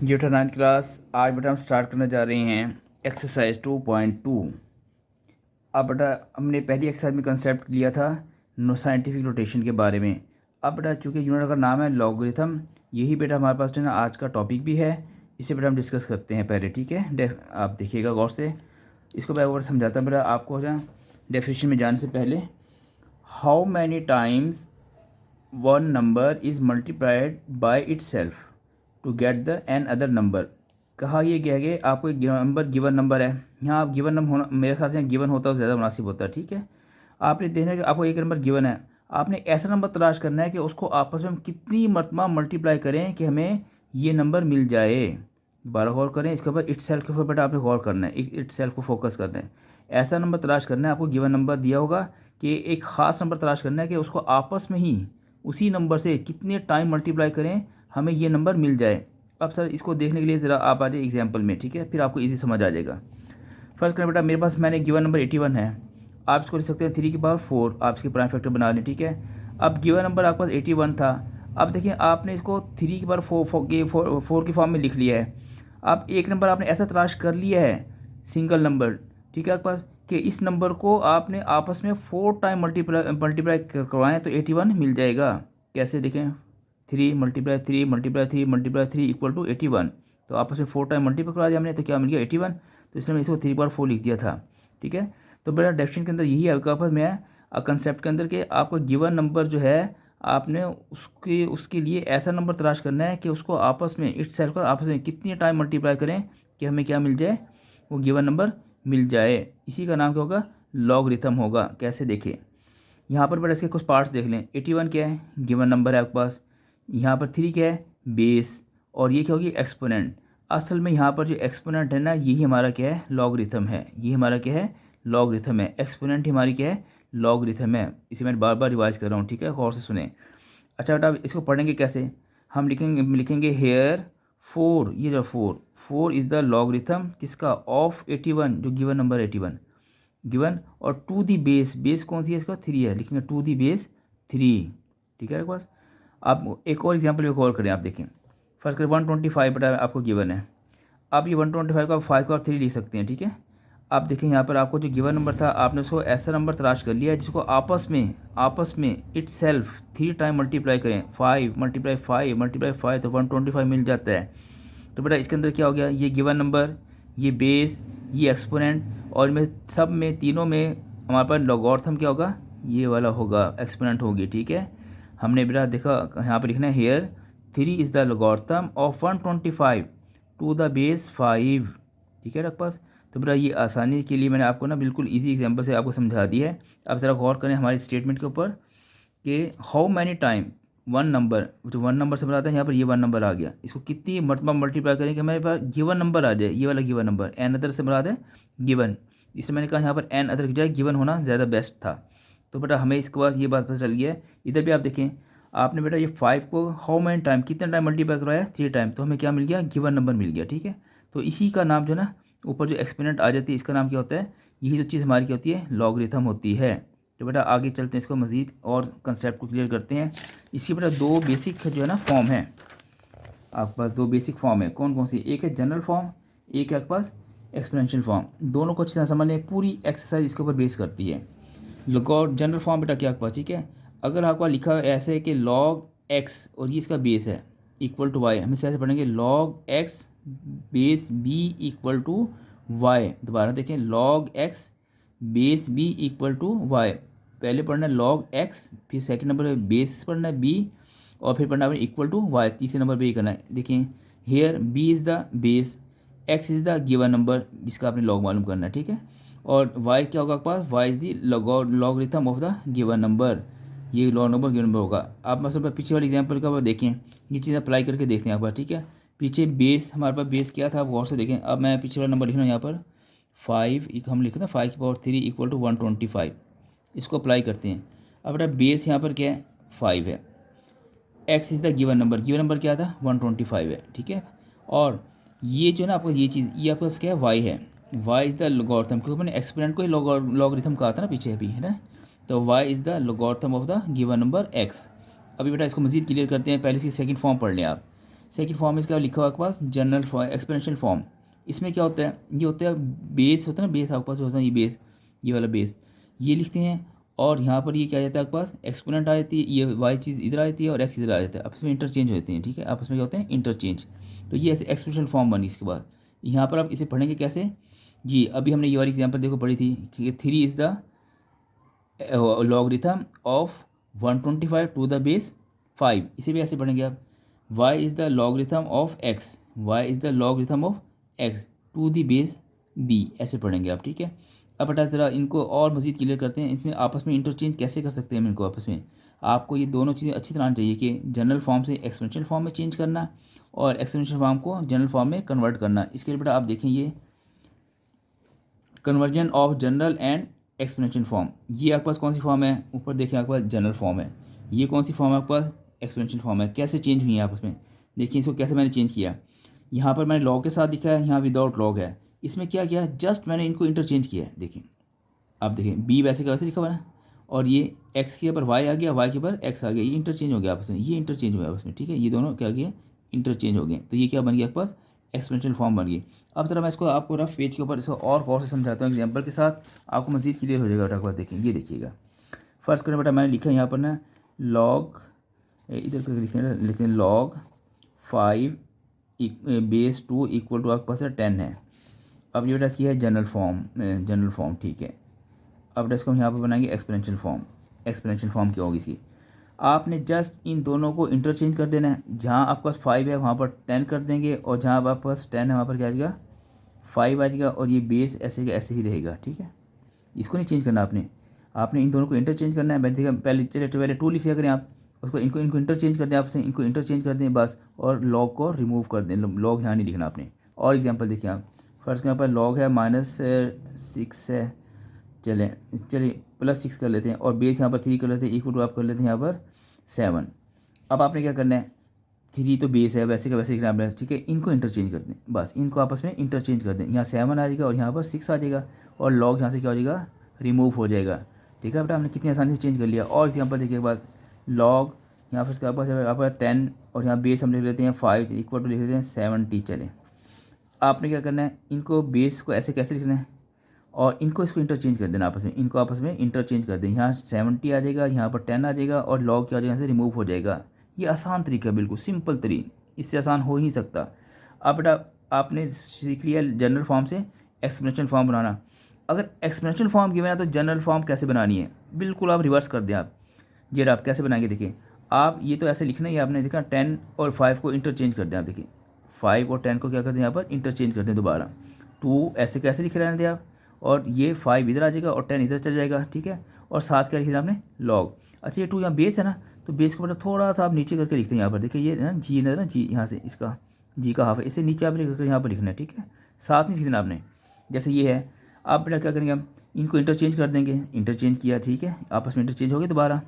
जी बेटा 9th class. आज बेटा हम स्टार्ट करने जा रहे हैं एक्सरसाइज 2.2। अब बेटा हमने पहली एक्सरसाइज में कंसेप्ट लिया था साइंटिफिक रोटेशन के बारे में। अब बेटा चूँकि यूनिट का नाम है लॉगरिथम, यही बेटा हमारे पास जो है ना आज का टॉपिक भी है। इसे बेटा हम डिस्कस करते हैं पहले, ठीक है। आप देखिएगा गौर से, इसको मैं और समझाता हूँ बेटा आपको। जो डेफिनेशन में जाने से पहले, how many times one number is multiplied by itself to get the another number. कहा ये गया कि आपको एक गिवन नंबर है। यहाँ आप गिवन नंबर होना, मेरे ख्याल से गिवन होता है ज़्यादा मुनासिब होता है, ठीक है। आपने देखना है कि आपको एक नंबर गिवन है, आपने ऐसा नंबर तलाश करना है कि उसको आपस में हम कितनी मरतबा मल्टीप्लाई करें कि हमें ये नंबर मिल जाए। दोबारा गौर करें इसके ऊपर, इट सेल्फ के ऊपर बेटा आपने गौर करना है, इट सेल्फ को फोकस करना है। ऐसा नंबर तलाश करना है, आपको गिवन नंबर दिया होगा कि एक ख़ास नंबर तलाश करना है कि उसको आपस में ही उसी नंबर से कितने टाइम मल्टीप्लाई करें हमें ये नंबर मिल जाए। अब सर इसको देखने के लिए ज़रा आप आ जाइए एग्जाम्पल में, ठीक है, फिर आपको इजी समझ आ जाएगा। फर्स्ट करें बेटा, मेरे पास मैंने गिवन नंबर 81 है। आप इसको लिख सकते हैं 3 की पावर 4, आप इसके प्राइम फैक्टर बना लें, ठीक है। अब गिवन नंबर आपके पास 81 था। अब देखिए आपने इसको 3 की पावर 4 की फॉर्म में लिख लिया है। अब एक नंबर आपने ऐसा तलाश कर लिया है, सिंगल नंबर, ठीक है, आपके पास कि इस नंबर को आपने आपस में 4 टाइम मल्टीप्लाई करवाएं तो 81 मिल जाएगा। कैसे देखें, 3 multiply 3 multiply 3 multiply 3 equal to 81। तो आपस में 4 टाइम मल्टीप्लाई करवा दिया हमने, तो क्या मिल गया 81। तो इसलिए मैं इसको 3 बार 4 लिख दिया था, ठीक है। तो बेटा डेफिनेशन के अंदर यही है आपके पास मैं कंसेप्ट के अंदर कि आपको गिवन नंबर जो है आपने उसके लिए ऐसा नंबर तलाश करना है कि उसको आपस में इट सेल्फ का आपस में कितनी टाइम मल्टीप्लाई करें कि हमें क्या मिल जाए, वो गिवन नंबर मिल जाए। इसी का नाम क्या होगा, लॉगरिथम होगा। कैसे देखें, यहाँ पर बेटा इसके कुछ पार्ट्स देख लें। 81 क्या है, गिवन नंबर है आपके पास। यहाँ पर 3 क्या है, बेस। और ये क्या होगी, एक्सपोनेंट। असल में यहाँ पर जो एक्सपोनेंट है ना, यही हमारा क्या है, लॉगरिथम है। ये हमारा क्या है, लॉगरिथम है। एक्सपोनेंट हमारी क्या है, लॉगरिथम है। इसे मैं बार बार रिवाइज कर रहा हूँ, ठीक है, गौर से सुने। अच्छा बेटा इसको पढ़ेंगे कैसे, हम लिखेंगे हेयर 4, ये जो 4 इज़ द लॉगरिथम किसका, ऑफ 81, जो गिवन नंबर 81 गिवन। और टू दी बेस, बेस कौन सी है इसका, 3 है, लिखेंगे टू दी बेस 3, ठीक है। आपके पास आप एक और एग्जाम्पल एक और करें, आप देखें। फर्स्ट करें 125 बेटा आपको गिवन है। आप ये 125 को आप 5 को आप 3 लिख सकते हैं, ठीक है। आप देखें यहाँ पर आपको जो गिवन नंबर था आपने उसको ऐसा नंबर तलाश कर लिया है जिसको आपस में इट सेल्फ 3 टाइम मल्टीप्लाई करें। 5 मल्टीप्लाई 5 मल्टीप्लाई 5 तो 125 मिल जाता है। तो बेटा इसके अंदर क्या हो गया, ये गिवन नंबर, ये बेस, ये एक्सपोनेंट, और इनमें सब में तीनों में हमारे पास लॉगरिथम क्या होगा, ये वाला होगा, एक्सपोनेंट होगी, ठीक है। हमने बेटा देखा यहाँ पर लिखना है here 3 is the logarithm of 125 to the base 5, ठीक है आपके पास। तो बेटा ये आसानी के लिए मैंने आपको ना बिल्कुल इजी एग्जांपल से आपको समझा दिया है। अब ज़रा गौर करें हमारे स्टेटमेंट के ऊपर कि how many time one number, जो वन नंबर से बनाता है यहाँ पर ये वन नंबर आ गया, इसको कितनी मरतबा मल्टीप्लाई करें कि हमारे पास गिवन नंबर आ जाए, ये वाला गिवन नंबर। एन अदर से बना दें गिवन, इसलिए मैंने कहा यहाँ पर एन अदर की बजाय गिवन होना ज़्यादा बेस्ट था। तो बेटा हमें इसके बाद ये बात पता चल गई है। इधर भी आप देखें, आपने बेटा ये 5 को हाउ मैनी टाइम, कितने टाइम मल्टीप्लाई करवाया, 3 टाइम, तो हमें क्या मिल गया, गिवन नंबर मिल गया, ठीक है। तो इसी का नाम जो ना ऊपर जो एक्सपोनेंट आ जाती है इसका नाम क्या होता है, यही जो चीज़ हमारी क्या होती है, लॉगरिथम होती है। तो बेटा आगे चलते हैं, इसको मज़ीद और कंसेप्ट को क्लियर करते हैं। इसकी बेटा 2 बेसिक जो है ना फॉर्म है आपके पास, 2 बेसिक फॉर्म है। कौन कौन सी, एक है जनरल फॉर्म, एक है आपके पास एक्सपोनेंशियल फॉर्म। दोनों को अच्छी तरह समझ लें, पूरी एक्सरसाइज इसके ऊपर बेस करती है। लॉग जनरल फॉर्म बेटा क्या आपके पास, ठीक है, अगर आपका लिखा है ऐसे कि लॉग एक्स और ये इसका बेस है इक्वल टू वाई, हम इसे ऐसे पढ़ेंगे log x base b equal to y. दोबारा देखें, log x base b equal to y. पहले पढ़ना है लॉग एक्स, फिर सेकंड नंबर पे बेस पढ़ना है बी, और फिर पढ़ना है इक्वल टू वाई, तीसरे नंबर पे ये करना है। देखें here b is the base, x is the given number जिसका आपने लॉग मालूम करना है, ठीक है। और वाई क्या होगा आपके पास, y is the logarithm of the given number, ये लॉग नंबर गिवन नंबर होगा। आप मतलब पीछे वाले एग्जाम्पल का देखें, ये चीज़ अप्लाई करके देखते हैं आप पास, ठीक है। पीछे बेस, हमारे पास बेस क्या था आप गौर से देखें। अब मैं पीछे वाला नंबर लिख रहा हूँ यहाँ पर 5, हम लिखते हैं 5 की पावर 3 इक्वल टू 125, इसको अप्लाई करते हैं। अब बेटा बेस यहाँ पर क्या है, 5 है, x is the given number क्या था, 125 है, ठीक है। और ये जो ना आपको ये चीज़, ये आपके पास क्या है, वाई है, वाई इज़ द लॉगरिथम, क्योंकि मैंने एक्सपोनेंट को ही लॉगरिथम कहा था ना पीछे अभी, है ना। तो y is the logarithm of the given number x. अभी बेटा इसको मज़ीद क्लियर करते हैं, पहले इसकी सेकंड फॉर्म पढ़ लें आप। सेकंड फॉर्म इसका लिखा हुआ आपके पास जनरल फॉर्म, एक्सपोनेंशियल फॉर्म। इसमें क्या होता है, ये होता है बेस होता है ना, बेस आपके पास होता है, ये बेस, ये वाला बेस ये लिखते हैं, और यहाँ पर ये क्या आ जाता है आपके पास, एक्सपोनेंट आ जाती है, ये वाई चीज़ इधर आ जाती है और एक्स इधर आ जाता है, आपस में इंटरचेंज होते हैं, ठीक है, आपस में क्या होते हैं, इंटरचेंज। तो ये ऐसे एक्सपोनेंशियल फॉर्म बनी। इसके बाद यहाँ पर आप इसे पढ़ेंगे कैसे जी, अभी हमने ये वाली एग्जाम्पल देखो पढ़ी थी कि 3 is the logarithm of 125 to the base 5। इसे भी ऐसे पढ़ेंगे आप, y is the logarithm of x, y is the logarithm of x to the base b, ऐसे पढ़ेंगे आप, ठीक है। अब बेटा ज़रा इनको और मज़ीद क्लियर करते हैं, इसमें आपस में इंटरचेंज कैसे कर सकते हैं हम इनको आपस में। आपको ये दोनों चीज़ें अच्छी तरह आनी चाहिए कि जनरल फॉर्म से एक्सपोनेंशियल फॉर्म में चेंज करना और एक्सपोनेंशियल फॉर्म को जनरल फॉर्म में कन्वर्ट करना। इसके लिए बेटा आप देखें ये conversion of general and exponential form, ये आपके पास कौन सी फॉर्म है, ऊपर देखिए आपके पास जनरल फॉर्म है, ये कौन सी फॉर्म है आपके पास, एक्सपोनेंशियल फॉर्म है। कैसे चेंज हुई है आपस में, देखिए इसको कैसे मैंने चेंज किया। यहाँ पर मैंने लॉग के साथ लिखा है, यहाँ विदाउट लॉग है। इसमें क्या किया, जस्ट मैंने इनको इंटरचेंज किया है। देखिए आप देखिए बी वैसे का वैसे लिखा हुआ है, और ये एक्स के ऊपर वाई आ गया, वाई के ऊपर एक्स आ गया, ये इंटरचेंज हो गया आपस में, ये इंटरचेंज हुआ आपस में, ठीक है, ये दोनों क्या किए, इंटरचेंज हो गए। तो ये क्या बन गया आपके पास, एक्सपोनेंशियल फॉर्म बन गई। अब जरा मैं इसको आपको रफ पेज के ऊपर इसको और गौर से समझाता हूँ एग्जांपल के साथ, आपको मज़ीद क्लियर हो जाएगा बेटा। आपके पास देखिए, ये देखिएगा, फर्स्ट करें बेटा, मैंने लिखा है यहाँ पर ना लॉग, इधर पर लिखते हैं लॉग 5 बेस 2 इक्वल टू आपके पास 10 है। अब ये बेटा इसकी है जनरल फॉर्म, ठीक है। अब बेटा इसको हम यहाँ पर बनाएंगे एक्सपोनेंशियल फॉर्म। एक्सपोनेंशियल फॉर्म क्या होगी इसकी, आपने जस्ट इन दोनों को इंटरचेंज कर देना है। जहाँ आपके पास 5 है वहाँ पर 10 कर देंगे, और जहाँ आपके पास 10 है वहाँ पर क्या आ जाएगा, 5 आ जाएगा, और ये बेस ऐसे का ऐसे ही रहेगा, ठीक है। इसको नहीं चेंज करना आपने इन दोनों को इंटरचेंज करना है। मैं देखा पहले, चले तो पहले 2 लिख लिया करें आप, उसको इनको इनको इंटरचेंज कर दें आपसे, इनको इंटरचेंज कर दें बस, और लॉग को रिमूव कर दें, लॉग यहाँ नहीं लिखना आपने। और एग्जाम्पल देखिए आप, फर्स्ट यहाँ पर लॉग है -6 है, चलिए +6 कर लेते हैं, और बेस यहाँ पर 3 कर लेते हैं, इक्वल टू आप कर लेते हैं यहाँ पर 7। अब आपने क्या करना है, 3 तो बेस है वैसे का वैसे लिखना आपने, ठीक है। इनको इंटरचेंज कर दें बस, इनको आपस में इंटरचेंज कर दें, यहाँ 7 आ जाएगा और यहाँ पर 6 आ जाएगा, और लॉग यहाँ से क्या हो जाएगा, रिमूव हो जाएगा, ठीक है बेटा। हमने कितनी आसानी से चेंज कर लिया। और एग्जाम्पल देखिए के बाद लॉग यहाँ पर इसके पास आपका 10, और यहाँ बेस हम लिख लेते हैं 5 इक्वल टू लिख लेते हैं 70। चले आपने क्या करना है, इनको बेस को ऐसे कैसे लिखना है, और इनको इसको इंटरचेंज कर देना आपस में, इनको आपस में इंटरचेंज कर दें। यहाँ 70 आ जाएगा, यहाँ पर 10 आ जाएगा, और लॉग क्या हो जाएगा, यहाँ से रिमूव हो जाएगा। ये आसान तरीका है, बिल्कुल सिंपल तरीन, इससे आसान हो ही नहीं सकता। अब बेटा आपने सीख लिया जनरल फॉर्म से एक्सपोनेंशियल फॉर्म बनाना। अगर एक्सपोनेंशियल फॉर्म गिवन है तो जनरल फॉर्म कैसे बनानी है, बिल्कुल आप रिवर्स कर दें आप। ये आप कैसे बनाएंगे, देखिए आप ये तो ऐसे लिखना ही आपने, देखा 10 और 5 को इंटरचेंज कर दें आप। देखिए 5 और 10 को क्या कर दें यहाँ पर इंटरचेंज कर दें दोबारा। 2 ऐसे कैसे लिख रहे थे आप, और ये 5 इधर आ जाएगा और 10 इधर चल जाएगा, ठीक है। और साथ क्या लिख दिया आपने, लॉग। अच्छा ये 2 यहाँ बेस है ना, तो बेस को मतलब थोड़ा सा आप नीचे करके लिखते हैं यहाँ पर। देखिए ये ना जी ना जी, यहाँ से इसका जी का हाफ है, इससे नीचे आपने करके यहाँ पर लिखना है, ठीक है। साथ नहीं लिख देना आपने, जैसे ये है। आप बेटा क्या करेंगे, हम इनको इंटरचेंज कर देंगे, इंटरचेंज किया, ठीक है, आपस में इंटरचेंज हो गए दोबारा।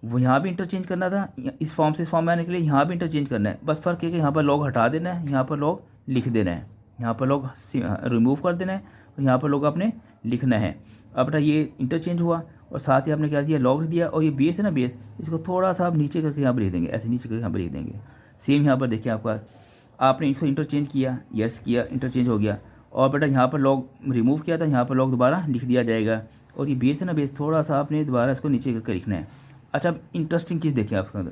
वो यहाँ भी इंटरचेंज करना था, इस फॉर्म से इस फॉर्म में आने के लिए यहाँ भी इंटरचेंज करना है। बस फ़र्क है कि यहाँ पर लॉग हटा देना है, यहाँ पर लॉग लिख देना है, यहाँ पर लॉग रिमूव कर देना है, और यहाँ पर लॉग आपने लिखना है। अब बेटा ये इंटरचेंज हुआ, और साथ ही आपने क्या दिया, लॉग दिया, और ये बेस है ना बेस, इसको थोड़ा सा आप नीचे करके यहाँ पर लिख देंगे, ऐसे नीचे करके यहाँ पर लिख देंगे। सेम यहाँ पर देखिए आपका, आपने इसको इंटरचेंज किया, यस किया, इंटरचेंज हो गया, और बेटा यहाँ पर लॉग रिमूव किया था, यहाँ पर लॉग दोबारा लिख दिया जाएगा। और ये बेस है ना बेस, थोड़ा सा आपने दोबारा इसको नीचे करके लिखना है। अच्छा अब इंटरेस्टिंग चीज़ देखिए आपके अंदर,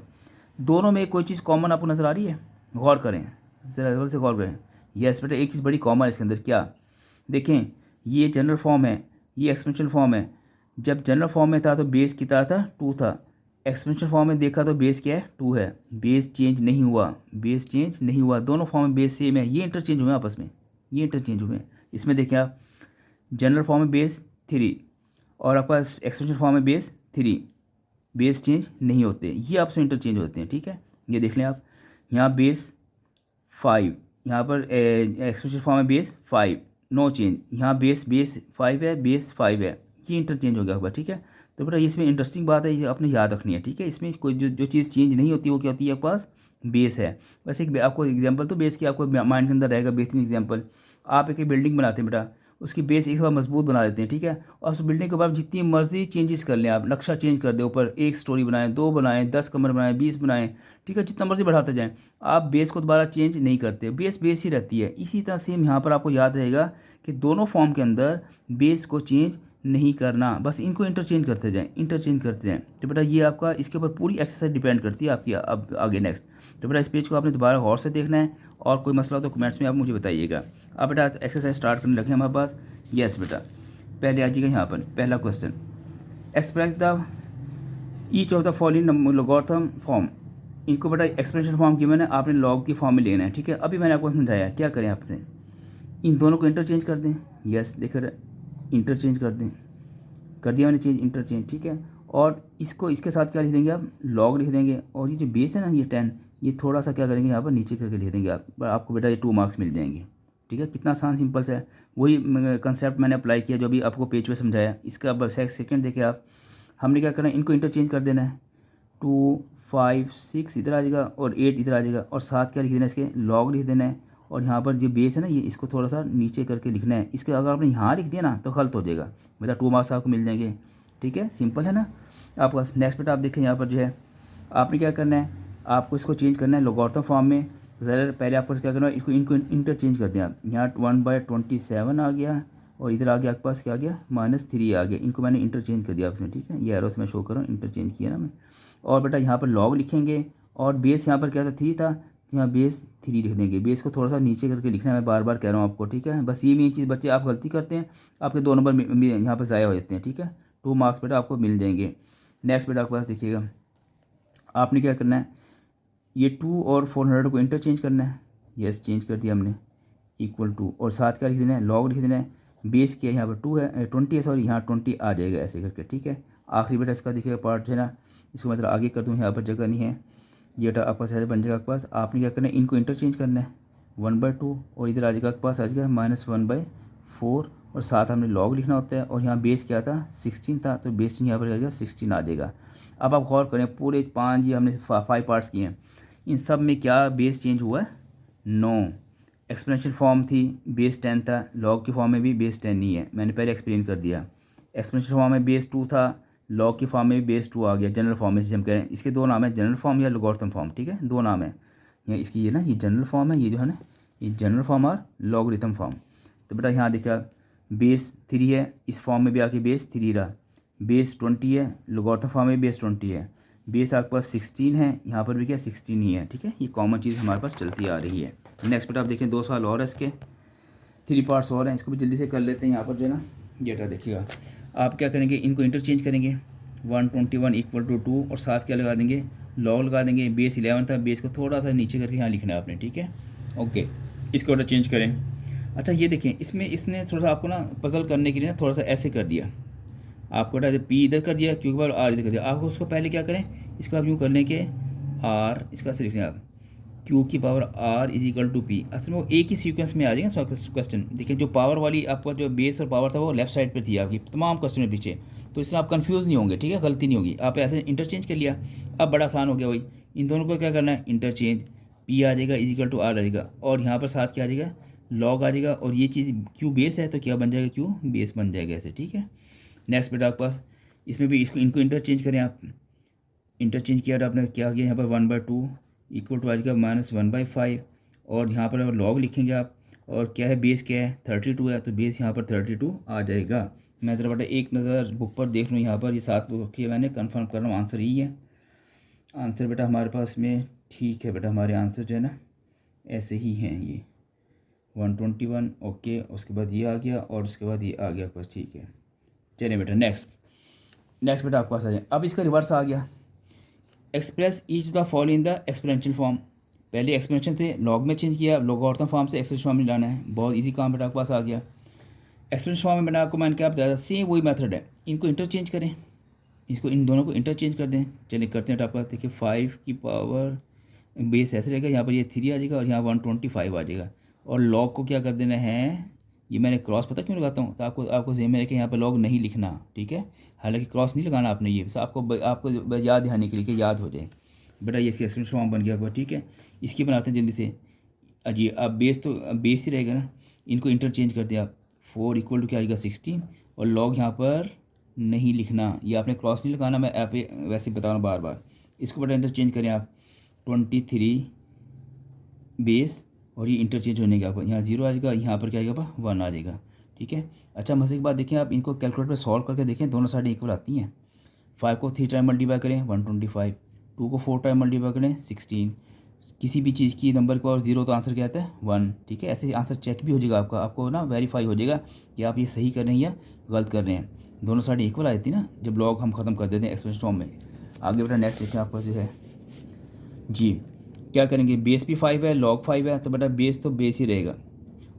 दोनों में कोई चीज़ कॉमन आपको नज़र आ रही है, गौर करें, ज़रा गौर से गौर करें। यस बेटा एक चीज़ बड़ी कॉमन है इसके अंदर, क्या देखें, ये जनरल फॉर्म है, ये एक्सपोनेंशियल फॉर्म है। जब जनरल फॉर्म में था तो बेस कितना था, 2 था। एक्सपोनेंशियल फॉर्म में देखा तो बेस क्या है, 2 है। बेस चेंज नहीं हुआ, बेस चेंज नहीं हुआ, दोनों फॉर्म में बेस सेम है। ये इंटरचेंज हुए आपस में, ये इंटरचेंज हुए। इसमें देखिए आप, जनरल फॉर्म में बेस 3, और आपका एक्सपोनेंशियल फॉर्म में बेस 3, बेस चेंज नहीं होते, ये आपस में इंटरचेंज होते हैं, ठीक है। ये देख लें आप, यहाँ बेस 5, यहाँ पर एक्सपोनेंशियल फॉर्म में बेस 5, नो चेंज। यहाँ बेस 5 है, बेस 5 है, ये इंटरचेंज हो गया होगा, ठीक है। तो बेटा इसमें इंटरेस्टिंग बात है, ये आपने याद रखनी है, ठीक है। इसमें कोई जो चीज़ चेंज नहीं होती वो क्या होती है, आपके पास बेस है। वैसे एक आपको एग्जाम्पल तो बेस की आपको माइंड के अंदर रहेगा, बेसिक एग्जाम्पल। आप एक बिल्डिंग बनाते हैं बेटा, उसकी बेस एक बार मजबूत बना देते हैं, ठीक है। और उस बिल्डिंग के बाद जितनी मर्जी चेंजेस कर लें आप, नक्शा चेंज कर दें, ऊपर 1 स्टोरी बनाएं, 2 बनाएं, 10 कमरे बनाएं, 20 बनाएं, ठीक है, जितना मर्जी बढ़ाते जाएं, आप बेस को दोबारा चेंज नहीं करते, बेस बेस ही रहती है। इसी तरह सेम यहाँ पर आपको याद रहेगा कि दोनों फॉर्म के अंदर बेस को चेंज नहीं करना, बस इनको इंटरचेंज करते जाएं, इंटरचेंज करते जाएं। तो बेटा ये आपका इसके ऊपर पूरी एक्सरसाइज डिपेंड करती है आपकी। अब आगे नेक्स्ट, तो बेटा इस पेज को आपने दोबारा गौर से देखना है, और कोई मसला हो तो कमेंट्स में आप मुझे बताइएगा। अब बेटा एक्सरसाइज स्टार्ट करने लगे हमारे पास। यस बेटा, पहले आ जाइएगा यहाँ पर पहला question, express the each of the following logarithm form. इनको बेटा एक्सप्रेशन फॉर्म की मैंने, आपने लॉग की फॉर्म में लेना है, ठीक है। अभी मैंने आपको समझाया क्या करें, आपने इन दोनों को इंटरचेंज कर दें। यस देखिए, इंटरचेंज कर दें, कर दिया मैंने चेंज, इंटरचेंज, ठीक है। और इसको इसके साथ क्या लिख देंगे आप, लॉग लिख देंगे। और ये जो बेस है ना, ये 10, ये थोड़ा सा क्या करेंगे यहाँ पर नीचे करके लिख देंगे आप, आपको बेटा ये 2 मार्क्स मिल जाएंगे, ठीक है। कितना आसान सिंपल सा है, वही कंसेप्ट मैंने अप्लाई किया जो अभी आपको पेज पे समझाया। इसका अब सेकंड देखिए आप, हमने क्या करना है, इनको इंटरचेंज कर देना है। 2 5 6 इधर आ जाएगा, और 8 इधर आ जाएगा, और साथ क्या लिख देना है, इसके लॉग लिख देना है। और यहाँ पर जो बेस है ना, ये इसको थोड़ा सा नीचे करके लिखना है। इसके अगर आपने यहाँ लिख दिया ना तो गलत हो जाएगा, बेटा 2 मार्क्स आपको मिल जाएंगे, ठीक है। सिंपल है ना आपका। नेक्स्ट बेटा आप देखें यहाँ पर जो है, आपने क्या करना है, आपको इसको चेंज करना है लॉगरिथम फॉर्म में। तो ज़रा पहले आपको क्या करना है, इसको इनको इंटरचेंज कर दिया। यहाँ 1/27 आ गया, और इधर आ गया आपके पास क्या आ गया, -3 आ गया। इनको मैंने इंटरचेंज कर दिया आपने, ठीक है। ये एरोस में शो करो, इंटरचेंज किया ना मैं। और बेटा यहाँ पर लॉग लिखेंगे, और बेस यहाँ पर क्या था, 3 था, यहाँ बेस 3 लिख देंगे। बेस को थोड़ा सा नीचे करके लिखना है, मैं बार बार कह रहा हूँ आपको, ठीक है। बस ये मेन चीज़ बच्चे आप गलती करते हैं, आपके 2 नंबर यहाँ पर ज़ाया हो जाते हैं, ठीक है। 2 मार्क्स बेटा आपको मिल जाएंगे। नेक्स्ट बेटा आपके पास देखिएगा, आपने क्या करना है, ये 2 और 400 को इंटरचेंज करना है। यस चेंज कर दिया हमने, इक्वल टू, और साथ क्या लिख देना है, लॉग लिख देना है। बेस किया यहाँ पर 2 है, 20 है सॉरी, यहाँ 20 आ जाएगा ऐसे करके, ठीक है। आखिरी बेटा इसका देखिएगा पार्ट है ना, इसको मतलब आगे कर दूँ, यहाँ पर जगह नहीं है, ये बेटा आपका पास बन जाएगा आपके पास। आपने क्या करना है, इनको इंटरचेंज करना है, 1/2, और इधर आ जाएगा आपके पास आ जाएगा -1/4, और साथ हमने लॉग लिखना होता है। और यहाँ बेस क्या था, 16 था, तो बेस यहाँ पर आ जाएगा 16 आ जाएगा। अब आप गौर करें, पूरे 5 ये हमने 5 पार्ट्स किए हैं, इन सब में क्या बेस चेंज हुआ है, नो। एक्सपोनेंशियल फॉर्म थी, बेस 10 था, लॉग की फॉर्म में भी बेस 10 नहीं है, मैंने पहले एक्सप्लेन कर दिया। एक्सपोनेंशियल फॉर्म में बेस 2 था, लॉग की फॉर्म में भी बेस 2 आ गया, जनरल फॉर्म में जिसे हम कह रहे हैं। इसके 2 नाम है, जनरल फॉर्म या लॉगरिथम फॉर्म, ठीक है, 2 नाम है। ये इसकी ये ना, ये जनरल फॉर्म है, ये जो है ना, ये जनरल फॉर्म और लॉगरिथम फॉर्म। तो बेटा यहाँ देखिए, बेस 3 है, इस फॉर्म में भी आके बेस 3 रहा, बेस 20 है, लॉगरिथम फॉर्म में बेस 20 है, बेस आपके पास 16 है, यहाँ पर भी क्या 16 ही है, ठीक है। ये कॉमन चीज़ हमारे पास चलती आ रही है। नेक्स्ट बेटा आप देखें, 2 सवाल और है इसके, 3 पार्ट्स और हैं, इसको भी जल्दी से कर लेते हैं। यहाँ पर जो है ना, ये बेटा देखिएगा, आप क्या करेंगे, इनको इंटरचेंज करेंगे, 121 = 2, और साथ क्या लगा देंगे, लॉग लगा देंगे। बेस 11 था, बेस को थोड़ा सा नीचे करके यहाँ लिखना है आपने, ठीक है। ओके, इसको बेटा चेंज करें। अच्छा ये देखें, इसमें इसने थोड़ा सा आपको ना पजल करने के लिए ना थोड़ा सा ऐसे कर दिया, आपको बेटा पी इधर कर दिया, क्यू के बाद आर इधर कर दिया। आपको उसको पहले क्या करें, इसको आप यूँ कर लें कि आर, इसका ऐसे लिख लें आप, Q की पावर R = P। असल में वो एक ही सीक्वेंस में आ जाएगा क्वेश्चन। देखिए जो पावर वाली आपका जो बेस और पावर था वो लेफ्ट साइड पे थी आपकी तमाम क्वेश्चन में पीछे, तो इसमें आप कंफ्यूज नहीं होंगे, ठीक है, गलती नहीं होगी। आप ऐसे इंटरचेंज कर लिया, अब बड़ा आसान हो गया वही, इन दोनों को क्या करना है, इंटरचेंज, P आ जाएगा = R आ जाएगा, और यहाँ पर साथ क्या आ जाएगा, लॉग आ जाएगा। और ये चीज़ Q बेस है तो क्या बन जाएगा, Q बेस बन जाएगा ऐसे, ठीक है। नेक्स्ट बेटा आपके पास इसमें भी इसको इनको इंटरचेंज करें आप, इंटरचेंज किया तो आपने क्या किया, यहाँ पर 1/2 = आ जाएगा -1/5, और यहाँ पर लॉग लिखेंगे आप, और क्या है बेस क्या है 32 है, तो बेस यहाँ पर 32 आ जाएगा। मैं ज़रा बेटा एक नज़र बुक पर देख लूँ, यहाँ पर ये 7 बुक रखी है मैंने, कंफर्म कर रहा हूँ आंसर यही है। आंसर बेटा हमारे पास में ठीक है, बेटा हमारे आंसर जो है ना ऐसे ही हैं, ये 121 ओके, उसके बाद ये आ गया, और उसके बाद ये आ गया बस, ठीक है। चलिए बेटा नेक्स्ट बेटा आपके पास आ जाए। अब इसका रिवर्स आ गया, express each the fall in the exponential form. पहले एक्सपोनेंशियल से लॉग में चेंज किया, लॉगरिथम फॉर्म से एक्सपोनेंशियल फॉर्म में लाना है, बहुत इजी काम बेटा आपके पास आ गया। एक्सपोनेंशियल फॉर्म में बना आपको मैंने क्या बताया, सेम वही मेथड है, इनको इंटरचेंज करें, इसको इन दोनों को इंटरचेंज कर दें। चलिए करते हैं बेटा आपका, देखिए 5 की पावर बेस ऐसे रहेगा, यहाँ पर ये 3 आ जाएगा, और यहाँ 125 आ जाएगा, और लॉग को क्या कर देना है, ये मैंने क्रॉस पता क्यों लगाता हूँ, तो आपको ज़हन में रखें यहाँ पर लॉग नहीं लिखना, ठीक है, हालांकि क्रॉस नहीं लगाना आपने, ये बस आपको याद दिखाने के लिए कि याद हो जाए। बेटा ये इसकी एक्सपोनेंशियल फॉर्म बन गया हुआ, ठीक है। इसकी बनाते हैं जल्दी से। अजी अब बेस तो बेस ही रहेगा ना, इनको इंटरचेंज कर दिया आप, 4 इक्वल टू क्या आएगा 16, और लॉग यहाँ पर नहीं लिखना, ये आपने क्रॉस नहीं लगाना, मैं आप वैसे बता रहा हूँ बार बार। इसको बड़ा इंटरचेंज करें आप 23 बेस, और ये इंटरचेंज होने के आपको यहाँ 0 आ जाएगा, यहाँ पर क्या आएगा आपका 1 आ जाएगा। ठीक है, अच्छा मजे की बात देखें, आप इनको कैलकुलेटर पे सॉल्व करके देखें, दोनों साइड इक्वल आती हैं। 5 को 3 टाइम मल्टीप्लाई करें 125, 2 को 4 टाइम मल्टीप्लाई करें 16, किसी भी चीज़ की नंबर के पावर 0 तो आंसर क्या आता है 1। ठीक है, ऐसे आंसर चेक भी हो जाएगा आपका, आपको ना वेरीफाई हो जाएगा कि आप ये सही कर रहे हैं या गलत कर रहे हैं। दोनों साइड इक्वल आ जाती है ना जब लॉग हम ख़त्म कर देते हैं एक्सप्रेशन फॉर्म में। आगे बेटा नेक्स्ट देखते हैं आपका जो है जी, क्या करेंगे, बेस भी 5 है, लॉग 5 है, तो बेटा बेस तो बेस ही रहेगा,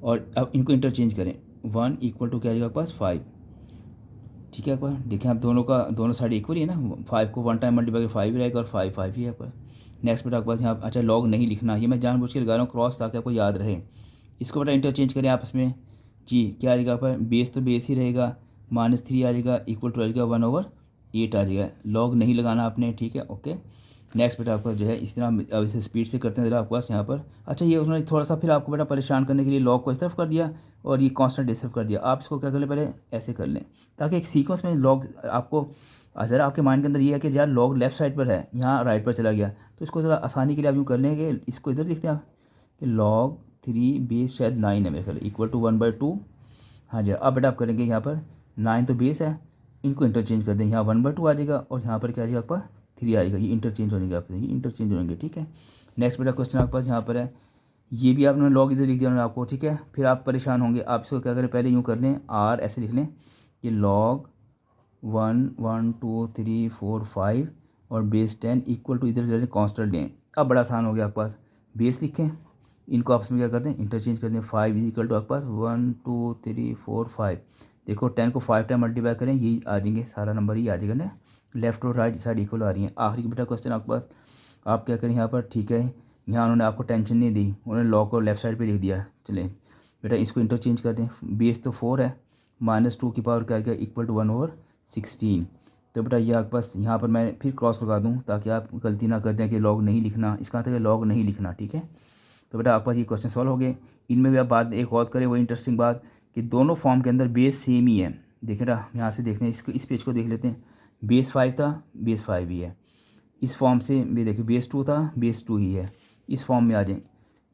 और अब इनको इंटरचेंज करें 1 इक्वल टू क्या आएगा आपके पास 5। ठीक है, आपका देखें आप दोनों साइड इक्वल ही है ना, 5 को 1 टाइम मल्टीप्लाई 5 रहेगा, और 5 5 ही है आपका। नेक्स्ट बेटा आपके पास यहाँ, अच्छा लॉग नहीं लिखना, ये मैं जानबूझ के लगा रहा हूँ क्रॉस ताकि आपको याद रहे। इसको बेटा इंटरचेंज करें आपस में जी, क्या आ जाएगा आपका, बेस तो बेस ही रहेगा, -3 आ जाएगा इक्वल टू आ जाएगा 1/8 आ जाएगा, लॉग नहीं लगाना आपने। ठीक है, ओके। नेक्स्ट बेटा आपका जो है इस तरह अब इसे स्पीड से करते हैं ज़रा आपके पास यहाँ पर। अच्छा ये उन्होंने थोड़ा सा फिर आपको बेटा परेशान करने के लिए लॉग को इस तरफ कर दिया और ये कांस्टेंट इस तरफ कर दिया। आप इसको क्या कर लें, पहले ऐसे कर लें ताकि एक सीक्वेंस में लॉग आपको ज़रा आपके माइंड के अंदर ये है कि यार लॉग लेफ्ट साइड पर है, यहाँ राइट पर चला गया, तो इसको ज़रा आसानी के लिए आप यूँ कर लें कि इसको इधर लिखते हैं आप कि log 3 बेस शायद 9 है मेरे ख्याल इक्वल टू 1/2। हाँ जी, अब बेटा आप करेंगे यहाँ पर 9 तो बेस है, इनको इंटरचेंज कर दें, यहाँ 1/2 आ जाएगा और यहाँ पर क्या आ जाएगा आपका 3 आएगा, ये इंटरचेंज होंगे आप, ये इंटरचेंज होंगे। ठीक है, नेक्स्ट बेटा क्वेश्चन आपके पास यहाँ पर है, ये भी आपने लॉग इधर लिख दिया उन्होंने आपको। ठीक है, फिर आप परेशान होंगे, आप इसको क्या करें, पहले यूँ कर लें आर ऐसे लिख लें कि log 1 1 2 3 4 5 और बेस 10 इक्वल टू इधर कांस्टेंट लें। अब बड़ा आसान हो गया आपके पास, बेस लिखें, इनको आपस में क्या करते हैं इंटरचेंज कर दें, 5 इज इक्वल टू आपके पास 1 2 3 4 5। देखो 10 को 5 टाइम मल्टीप्लाई करें, यही आ जाएंगे, सारा नंबर ही आ जाएगा ना, लेफ्ट और राइट साइड इक्वल आ रही है। आखिरी बेटा क्वेश्चन आपके पास, आप क्या करें यहाँ पर, ठीक है यहाँ उन्होंने आपको टेंशन नहीं दी, उन्होंने लॉग को लेफ्ट साइड पे लिख दिया। चलें बेटा इसको इंटरचेंज कर दें, बेस तो 4 है, -2 की पावर क्या गया इक्वल टू 1/16। तो बेटा ये आपके पास यहाँ पर मैं फिर क्रॉस लगा दूँ ताकि आप गलती ना कर दें कि लॉग नहीं लिखना, इसका मतलब लॉग नहीं लिखना। ठीक है, तो बेटा आपके पास ये क्वेश्चन सॉल्व हो गए। इनमें भी आप बात एक और करें, वो इंटरेस्टिंग बात कि दोनों फॉर्म के अंदर बेस सेम ही है। देखिए ना यहाँ से देखते हैं, इसको इस पेज को देख लेते हैं, बेस 5 था, बेस 5 ही है। इस फॉर्म से भी देखिए बेस 2 था, बेस 2 ही है। इस फॉर्म में आ जाए,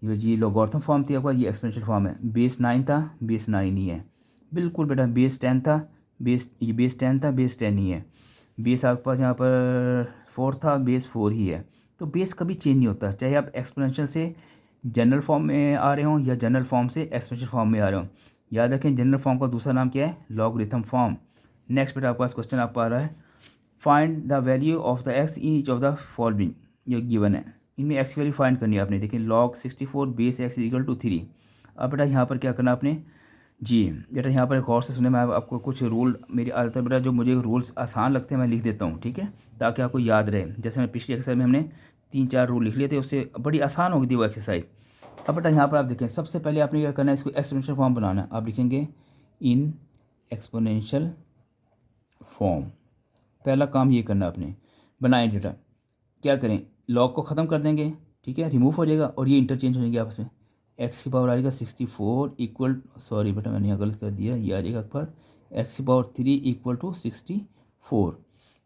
ये जी लॉगरिथम फॉर्म थी आपका, ये एक्सपोनेंशियल फॉर्म है, बेस 9 था, बेस 9 ही है। बिल्कुल बेटा बेस 10 था, बेस 10 था, बेस 10 ही है। बेस आपके पास यहाँ पर 4 था, बेस 4 ही है। तो बेस कभी चेंज नहीं होता, चाहे आप एक्सपोनेंशियल से जनरल फॉर्म में आ रहे हों या जनरल फॉर्म से एक्सपोनेंशियल फॉर्म में आ रहे हों। याद रखें जनरल फॉर्म का दूसरा नाम क्या है, लॉगरिथम फॉर्म। नेक्स्ट बेटा आपके पास क्वेश्चन आपका आ रहा है, find the value of the x in each of the following, ये गिवन है, इनमें एक्स की वैल्यू फाइंड करनी है आपने। देखिए log 64 base x equal to 3। अब बेटा यहाँ पर क्या करना आपने जी, बेटा यहाँ पर एक और से सुने, मैं आपको कुछ रूल, मेरी आदत है बेटा जो मुझे रूल्स आसान लगते हैं मैं लिख देता हूँ। ठीक है, ताकि आपको याद रहे। जैसे मैं पिछली एक्सरसाइज में हमने 3-4 रूल लिख लिए थे, उससे बड़ी आसान हो गई थी वो एक्सरसाइज। अब बेटा यहाँ पर आप देखें, सबसे पहले आपने क्या करना है, इसको एक्सपोनेंशियल फॉर्म बनाना है। आप लिखेंगे इन एक्सपोनेंशियल फॉर्म, पहला काम ये करना आपने, बनाएं बेटा, क्या करें लॉग को ख़त्म कर देंगे, ठीक है रिमूव हो जाएगा और ये इंटरचेंज हो जाएंगे आपस में। एक्स की पावर आ जाएगा 64 इक्वल, सॉरी बेटा मैंने यहाँ गलत कर दिया, ये आ जाएगा आपके पास एक्स की पावर 3 इक्वल टू 64।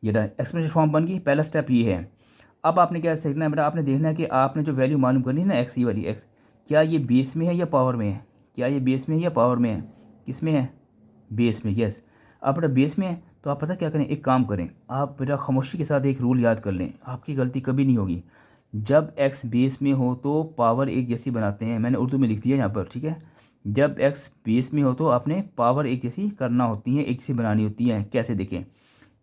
ये एक्सपोनेंशियल फॉर्म बन गई, पहला स्टेप ये है। अब आपने क्या सीखना है बेटा, आपने देखना है कि आपने जो वैल्यू मालूम करनी है ना एक्स की वाली, एक्स क्या ये बेस में है या पावर में है, क्या ये बेस में है या पावर में है, किस में है, बेस में। यस, आप बेटा बेस में है तो आप पता क्या करें, एक काम करें, आप बेटा खामोशी के साथ एक रूल याद कर लें, आपकी गलती कभी नहीं होगी। जब एक्स बेस में हो तो पावर एक जैसी बनाते हैं, मैंने उर्दू में लिख दिया यहाँ पर। ठीक है, जब एक्स बेस में हो तो आपने पावर एक जैसी करना होती है, एक जैसी बनानी होती है। कैसे देखें,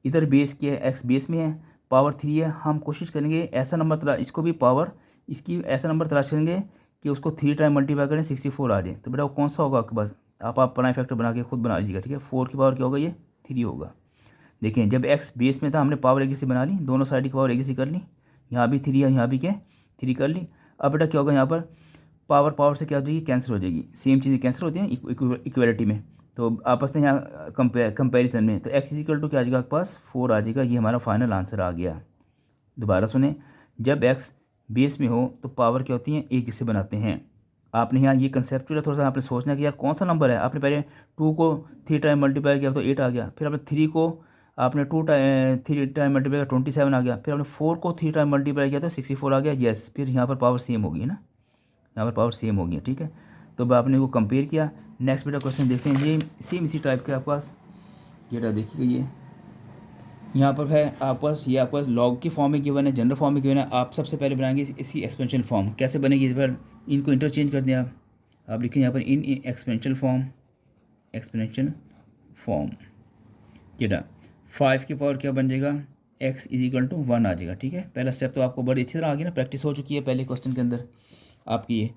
इधर बेस क्या है, एक्स बेस में है, पावर 3 है, हम कोशिश करेंगे ऐसा नंबर तलाश, इसको भी पावर इसकी ऐसा नंबर तलाश करेंगे कि उसको 3 टाइम मल्टीप्लाई करें 64 आ जाए। तो बेटा वो कौन सा होगा आपके पास, आप अपना फैक्टर बना के खुद बना लीजिएगा। ठीक है, 4 की पावर क्या होगा, ये 3 होगा। देखें जब एक्स बेस में था हमने पावर एक जैसी बना ली, दोनों साइड की पावर एक जैसी कर ली, यहाँ भी 3 है यहाँ भी क्या 3 कर ली। अब बेटा क्या होगा, यहाँ पर पावर पावर से क्या हो जाएगी, कैंसिल हो जाएगी, सेम चीज़ें कैंसिल होती हैं इक्वलिटी में, तो आपस में यहाँ कंपेरिजन में, तो एक्स इक्वल टू क्या आ जाएगा आपके पास 4 आ जाएगा। ये हमारा फाइनल आंसर आ गया। दोबारा सुने, जब एक्स बेस में हो तो पावर क्या होती है, एक जैसे बनाते हैं। आपने यहाँ ये कंसेप्चुअल थोड़ा सा आपने सोचना कि यार कौन सा नंबर है। आपने पहले 2 को 3 टाइम मल्टीप्लाई किया तो 8 आ गया, फिर आपने 3 को आपने 3 टाइम मल्टीप्लाई किया 27 आ गया, फिर आपने 4 को 3 टाइम मल्टीप्लाई किया तो 64 आ गया। येस, फिर यहाँ पर पावर सेम होगी ना, यहाँ पर पावर सेम होगी, ठीक है। तो अब आपने वो कंपेयर किया। नेक्स्ट बेटा क्वेश्चन देखते हैं, ये सेम इसी टाइप के आपके पास, ये देखिए ये यहाँ पर है आपके पास, ये आपके पास लॉग के फॉर्म में गिवन है, जनरल फॉर्म में गिवन है। आप सबसे पहले बनाएंगे इसी एक्सपेंशन फॉर्म। कैसे बनेगी, इस पर इनको इंटरचेंज कर दें आप लिखें यहाँ पर इन एक्सपेंशन फॉर्म बेटा 5 की पावर क्या बन जाएगा, x इज इक्वल टू 1 आ जाएगा, ठीक है। पहला स्टेप तो आपको बड़ी अच्छी तरह आ गई ना, प्रैक्टिस हो चुकी है पहले क्वेश्चन के अंदर आपकी ये।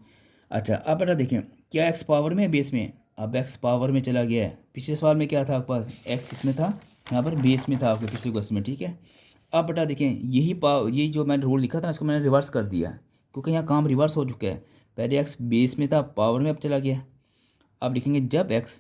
अच्छा अब बेटा देखें क्या x पावर में है बेस में, अब x पावर में चला गया है। पिछले सवाल में क्या था आपके पास, x इसमें था, यहाँ पर बेस में था आपके पिछले क्वेश्चन में, ठीक है। अब बेटा देखें यही जो मैंने रूल लिखा था ना, इसको मैंने रिवर्स कर दिया क्योंकि यहाँ काम रिवर्स हो चुका है। पहले x बेस में था, पावर में अब चला गया। अब लिखेंगे जब x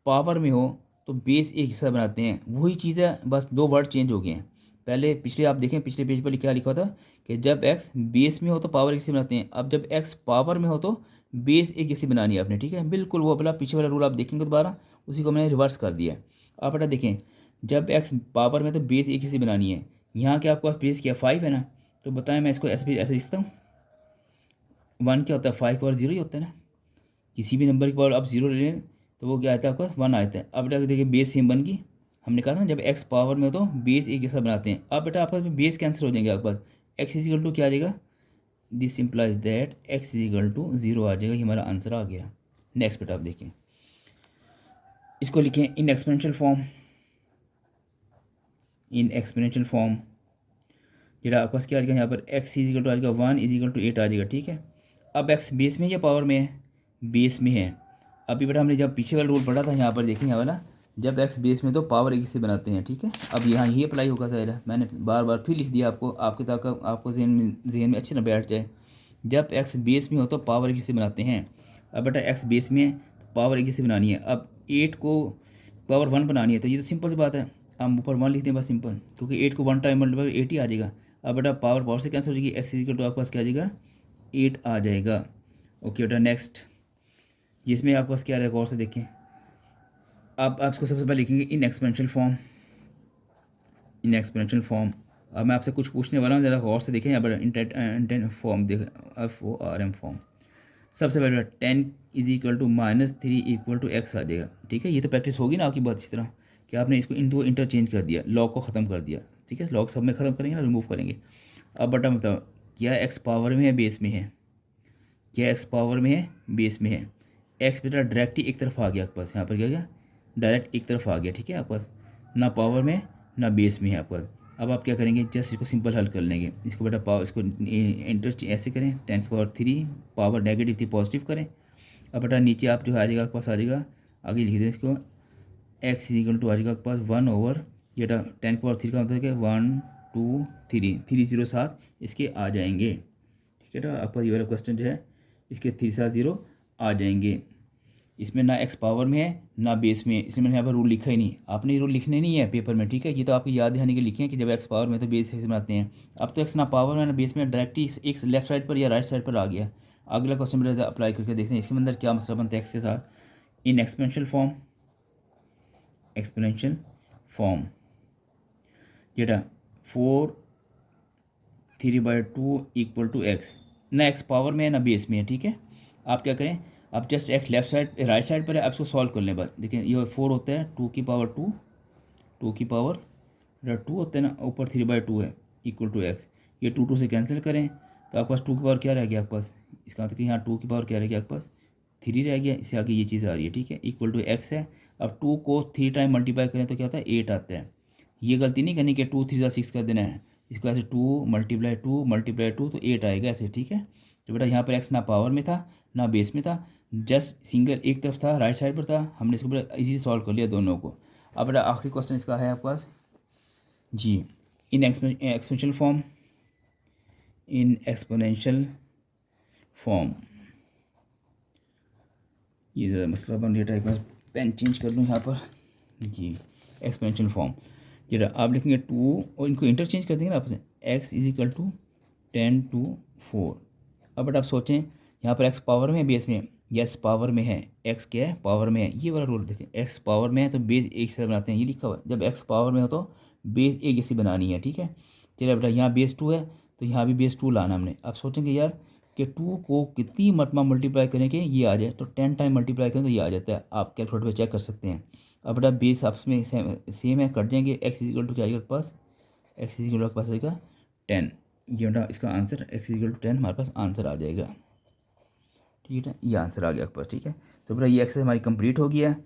पावर में हो तो बेस एक हिस्सा बनाते हैं, वही चीज़ है, बस 2 वर्ड चेंज हो गए हैं। पहले पिछले आप देखें पिछले पेज पर क्या लिखा था कि जब x बेस में हो तो पावर एक हिस्से बनाते हैं। अब जब x पावर में हो तो बेस एक हिस्से बनानी है आपने, ठीक है। बिल्कुल वो वाला पीछे वाला रूल आप देखेंगे दोबारा, उसी को मैंने रिवर्स कर दिया। आप बेटा देखें जब x पावर में तो बेस एक हिस्से बनानी है। यहाँ क्या आपके पास बेस क्या 5 है ना, तो बताएं मैं इसको ऐसे लिखता हूँ। 1 क्या होता है, 5 पावर 0 ही होता है ना, किसी भी नंबर की पावर आप 0 ले लें तो वो क्या आता है आपका 1 आता है। अब बेटा देखिए बेस सेम बन गई, हमने कहा था ना जब x पावर में हो तो बेस एक जैसा बनाते हैं। अब बेटा आपके पास बेस कैंसिल हो जाएंगे, आपके पास x इज इक्वल टू क्या आ जाएगा, this implies that x is equal to 0 आ जाएगा। ये हमारा आंसर आ गया। नेक्स्ट बेटा आप देखें, इसको लिखें इन एक्सपोनेंशियल फॉर्म। जेड़ा आपके पास क्या आ जाएगा, यहाँ पर x इज इक्वल टू आ जाएगा 1 इज इक्वल टू 8 आ जाएगा, ठीक है। अब x बेस में या पावर में है, बेस में है। अभी बेटा हमने जब पीछे वाला रूल पढ़ा था, यहाँ पर देखें यहाँ वाला, जब x बेस में तो पावर एक से बनाते हैं, ठीक है। अब यहाँ ये अप्लाई होगा ज़ाहिर है, मैंने बार बार फिर लिख दिया आपको, आपके तक आपको जहन में अच्छी ना बैठ जाए। जब x बेस में हो तो पावर एक से बनाते हैं। अब बेटा x बेस में है तो पावर एक से बनानी है। अब 8 को पावर 1 बनानी है, तो ये तो सिंपल सी बात है, हम ऊपर 1 लिखते हैं बस सिंपल, क्योंकि 8 को 1 टाइम मल्टीप्लाई 8 ही आ जाएगा। अब बेटा पावर पावर से कैंसिल हो जाएगी, x इक्वल टू आपके पास क्या आ जाएगा 8 आ जाएगा। ओके बेटा नेक्स्ट, जिसमें आपके पास क्या रहेगा और से देखें। आप इसको सबसे पहले लिखेंगे इन एक्सपेंशन फॉर्म। अब मैं आपसे कुछ पूछने वाला हूँ, ज़रा गौर से देखें यहाँ पर इंटेंट फॉर्म देखें, FORM फॉर्म। सबसे पहले 10 is equal to -3 equal to x आ जाएगा, ठीक है। ये तो प्रैक्टिस होगी ना आपकी बहुत इस तरह कि आपने इसको इंटरचेंज कर दिया, लॉग को ख़त्म कर दिया, ठीक है। लॉग सब में ख़त्म करेंगे ना, रिमूव करेंगे। अब बटा बताओ क्या x पावर में है बेस में है, क्या x पावर में है बेस में है। x बेटा डायरेक्ट ही एक तरफ आ गया आपके पास, यहाँ पर क्या गया डायरेक्ट एक तरफ आ गया, ठीक है। आपके पास ना पावर में ना बेस में है आपके पास। अब आप क्या करेंगे, जस्ट इसको सिंपल हल कर लेंगे। इसको बेटा पावर इसको इंटर ऐसे करें, 10 की पावर 3 पावर नेगेटिव थी पॉजिटिव करें। अब बेटा नीचे आप जो आ जाएगा आपके पास आ जाएगा, आगे लिख दें इसको x इक्वल टू आ जाएगा आपके पास 1 ओवर ये बेटा 10 की पावर 3 का मतलब क्या 1 2 3 307 इसके आ जाएंगे, ठीक है। ना आपका ये वाला क्वेश्चन जो है इसके 370 आ जाएंगे। इसमें ना x पावर में है ना बेस में है, इसमें मैंने यहाँ पर रूल लिखा ही नहीं, आपने रूल लिखने नहीं है पेपर में, ठीक है। ये तो आपकी याद दहानी के लिखे हैं कि जब x पावर में तो बेस से बनाते हैं। अब तो x ना पावर में ना बेस में, डायरेक्ट ही एक लेफ्ट साइड पर या राइट साइड पर आ गया। अगला क्वेश्चन मेरा अप्लाई करके देखते हैं इसके अंदर क्या मसला बनता है x के साथ। इन एक्सपोनेंशियल फॉर्म जेटा 4/3/2 इक्वल टू x, ना x पावर में है ना बेस में है, ठीक है। आप क्या करें, आप just x left side right side पर है, आप इसको सॉल्व कर लें बस। देखिए ये 4 होता है 2 की पावर 2 होता है ना, ऊपर 3/2 है इक्वल टू x। ये 2 से कैंसिल करें तो आपके पास 2 की पावर क्या रह गया आपके पास, इसका मतलब कि यहाँ 2 की पावर क्या रह गया आपके पास 3 रह गया। इससे आगे ये चीज़ आ रही है, ठीक है, इक्वल टू x है। अब 2 को 3 टाइम मल्टीप्लाई करें तो क्या होता है 8 आता है। ये गलती नहीं करनी कि 2 3 6 कर देना है, इसको ऐसे 2 × 2 तो 8 आएगा ऐसे, ठीक है। तो बेटा यहाँ पर x ना पावर में था ना बेस में था, जस्ट सिंगल एक तरफ था राइट साइड पर था, हमने इसको बड़ा इजीली सॉल्व कर लिया दोनों को। अब बेटा आखिरी क्वेश्चन इसका है आपके पास जी, इन एक्सपोनेंशियल फॉर्म। ये ज़रा मसला बन रहा है, पेन चेंज कर लूँ यहाँ पर जी। एक्सपोनेंशियल फॉर्म जरा आप लिखेंगे 2 और इनको इंटरचेंज कर देंगे ना आपसे, x is equal to 10 to 4। अब बट आप सोचें यहाँ पर एक्स पावर में है बेस में, यस पावर में है, एक्स क्या है पावर में है, ये वाला रूल देखें, एक्स पावर में है तो बेस एक से बनाते हैं, ये लिखा हुआ है। जब एक्स पावर में हो तो बेस एक जैसी बनानी है, ठीक है। चलिए बेटा यहाँ बेस 2 है तो यहाँ भी बेस 2 लाना हमने। अब सोचेंगे यार कि 2 को कितनी मरतबा मल्टीप्लाई करेंगे ये आ जाए, तो 10 टाइम मल्टीप्लाई करें तो ये आ जाता है, आप कैलकुलेटर पर चेक कर सकते हैं। अब बेटा बेस आपस में सेम है, कट जाएंगे, एक्स इजिकल टू क्या आएगा पास, एक्स इजिकल के पास आएगा 10, ये बेटा इसका आंसर एक्स इजिकल टू 10 हमारे पास आंसर आ जाएगा, ठीक है। ये आंसर आ गया आपके पास, ठीक है। तो बेटा ये एक्सरसाइज हमारी कंप्लीट हो गया है।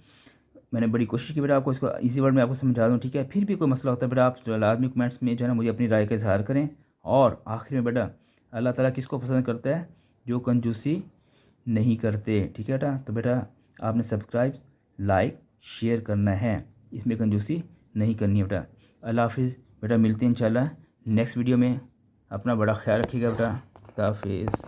मैंने बड़ी कोशिश की बेटा आपको इसको इजी वर्ड में आपको समझा दूँ, ठीक है। फिर भी कोई मसला होता है बेटा आप लाजमी कमेंट्स में जो है ना मुझे अपनी राय का इजहार करें। और आखिर में बेटा अल्लाह ताला किसको पसंद करता है, जो कंजूसी नहीं करते, ठीक है बेटा। तो बेटा आपने सब्सक्राइब लाइक शेयर करना है, इसमें कंजूसी नहीं करनी है बेटा। अल्लाह हाफिज़ बेटा, मिलते हैं इंशाल्लाह नेक्स्ट वीडियो में। अपना बड़ा ख्याल रखिएगा बेटा, खुदा हाफिज़।